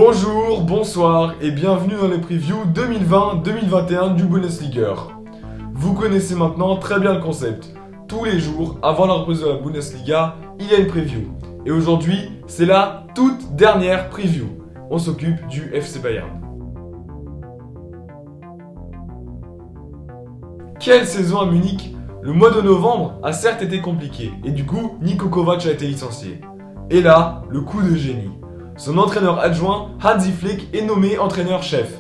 Bonjour, bonsoir et bienvenue dans les previews 2020-2021 du Bundesliga. Vous connaissez maintenant très bien le concept. Tous les jours, avant la reprise de la Bundesliga, il y a une preview. Et aujourd'hui, c'est la toute dernière preview. On s'occupe du FC Bayern. Quelle saison à Munich! Le mois de novembre a certes été compliqué et du coup, Niko Kovac a été licencié. Et là, le coup de génie. Son entraîneur adjoint, Hansi Flick, est nommé entraîneur-chef.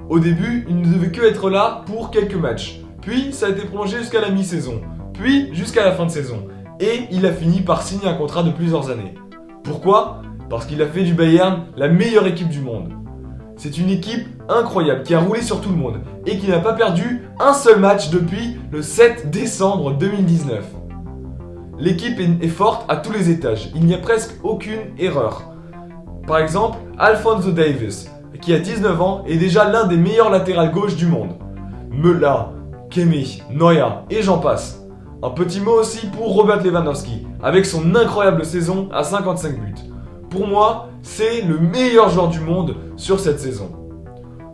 Au début, il ne devait que être là pour quelques matchs. Puis, ça a été prolongé jusqu'à la mi-saison. Puis, jusqu'à la fin de saison. Et il a fini par signer un contrat de plusieurs années. Pourquoi? Parce qu'il a fait du Bayern la meilleure équipe du monde. C'est une équipe incroyable qui a roulé sur tout le monde et qui n'a pas perdu un seul match depuis le 7 décembre 2019. L'équipe est forte à tous les étages. Il n'y a presque aucune erreur. Par exemple, Alphonso Davies, qui a 19 ans, est déjà l'un des meilleurs latérales gauche du monde. Müller, Kimmich, Neuer et j'en passe. Un petit mot aussi pour Robert Lewandowski, avec son incroyable saison à 55 buts. Pour moi, c'est le meilleur joueur du monde sur cette saison.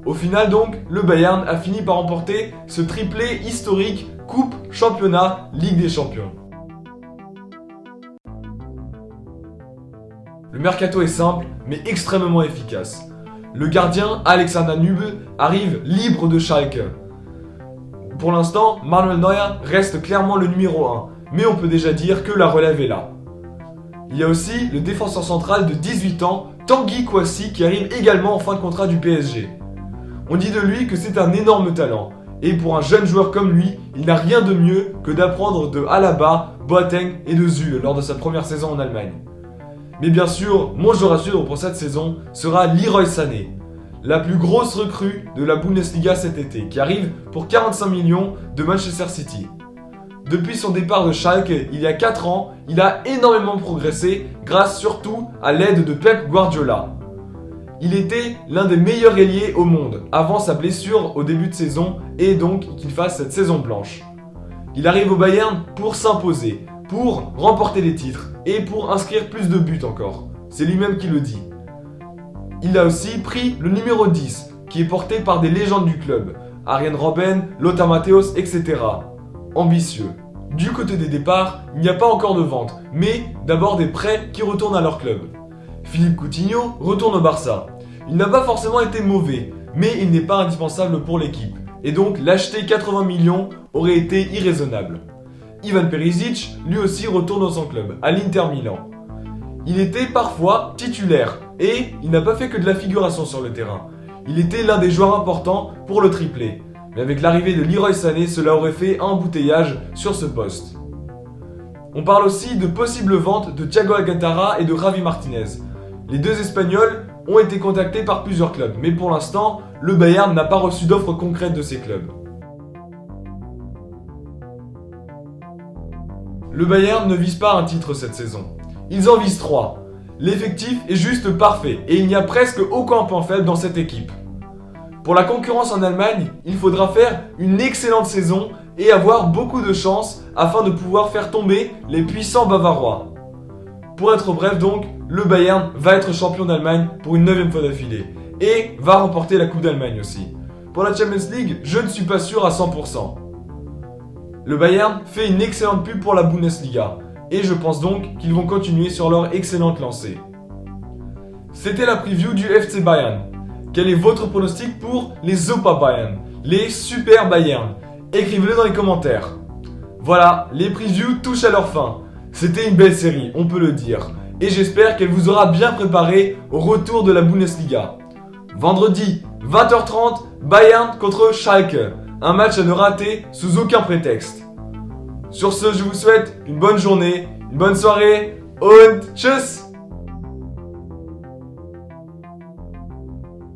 Au final donc, le Bayern a fini par remporter ce triplé historique Coupe, Championnat, Ligue des Champions. Le mercato est simple, mais extrêmement efficace. Le gardien, Alexander Nübel, arrive libre de Schalke. Pour l'instant, Manuel Neuer reste clairement le numéro 1, mais on peut déjà dire que la relève est là. Il y a aussi le défenseur central de 18 ans, Tanguy Kouassi, qui arrive également en fin de contrat du PSG. On dit de lui que c'est un énorme talent, et pour un jeune joueur comme lui, il n'a rien de mieux que d'apprendre de Alaba, Boateng et de Süle lors de sa première saison en Allemagne. Mais bien sûr, mon joueur à suivre pour cette saison sera Leroy Sané, la plus grosse recrue de la Bundesliga cet été, qui arrive pour 45 millions de Manchester City. Depuis son départ de Schalke il y a 4 ans, il a énormément progressé grâce surtout à l'aide de Pep Guardiola. Il était l'un des meilleurs ailiers au monde avant sa blessure au début de saison et donc qu'il fasse cette saison blanche. Il arrive au Bayern pour s'imposer, pour remporter des titres et pour inscrire plus de buts encore. C'est lui-même qui le dit. Il a aussi pris le numéro 10 qui est porté par des légendes du club, Arjen Robben, Lothar Matthäus, etc. Ambitieux. Du côté des départs, il n'y a pas encore de vente, mais d'abord des prêts qui retournent à leur club. Philippe Coutinho retourne au Barça. Il n'a pas forcément été mauvais, mais il n'est pas indispensable pour l'équipe, et donc l'acheter 80 millions aurait été irraisonnable. Ivan Perisic, lui aussi, retourne dans son club, à l'Inter Milan. Il était parfois titulaire, et il n'a pas fait que de la figuration sur le terrain. Il était l'un des joueurs importants pour le triplé. Mais avec l'arrivée de Leroy Sané, cela aurait fait un embouteillage sur ce poste. On parle aussi de possibles ventes de Thiago Alcantara et de Javi Martinez. Les deux Espagnols ont été contactés par plusieurs clubs, mais pour l'instant, le Bayern n'a pas reçu d'offres concrètes de ces clubs. Le Bayern ne vise pas un titre cette saison. Ils en visent 3. L'effectif est juste parfait et il n'y a presque aucun point faible dans cette équipe. Pour la concurrence en Allemagne, il faudra faire une excellente saison et avoir beaucoup de chance afin de pouvoir faire tomber les puissants Bavarois. Pour être bref donc, le Bayern va être champion d'Allemagne pour une 9e fois d'affilée et va remporter la Coupe d'Allemagne aussi. Pour la Champions League, je ne suis pas sûr à 100%. Le Bayern fait une excellente pub pour la Bundesliga et je pense donc qu'ils vont continuer sur leur excellente lancée. C'était la preview du FC Bayern. Quel est votre pronostic pour les Super Bayern, les Super Bayern? Écrivez-le dans les commentaires. Voilà, les previews touchent à leur fin. C'était une belle série, on peut le dire, et j'espère qu'elle vous aura bien préparé au retour de la Bundesliga. Vendredi, 20h30, Bayern contre Schalke. Un match à ne rater sous aucun prétexte. Sur ce, je vous souhaite une bonne journée, une bonne soirée und tschüss!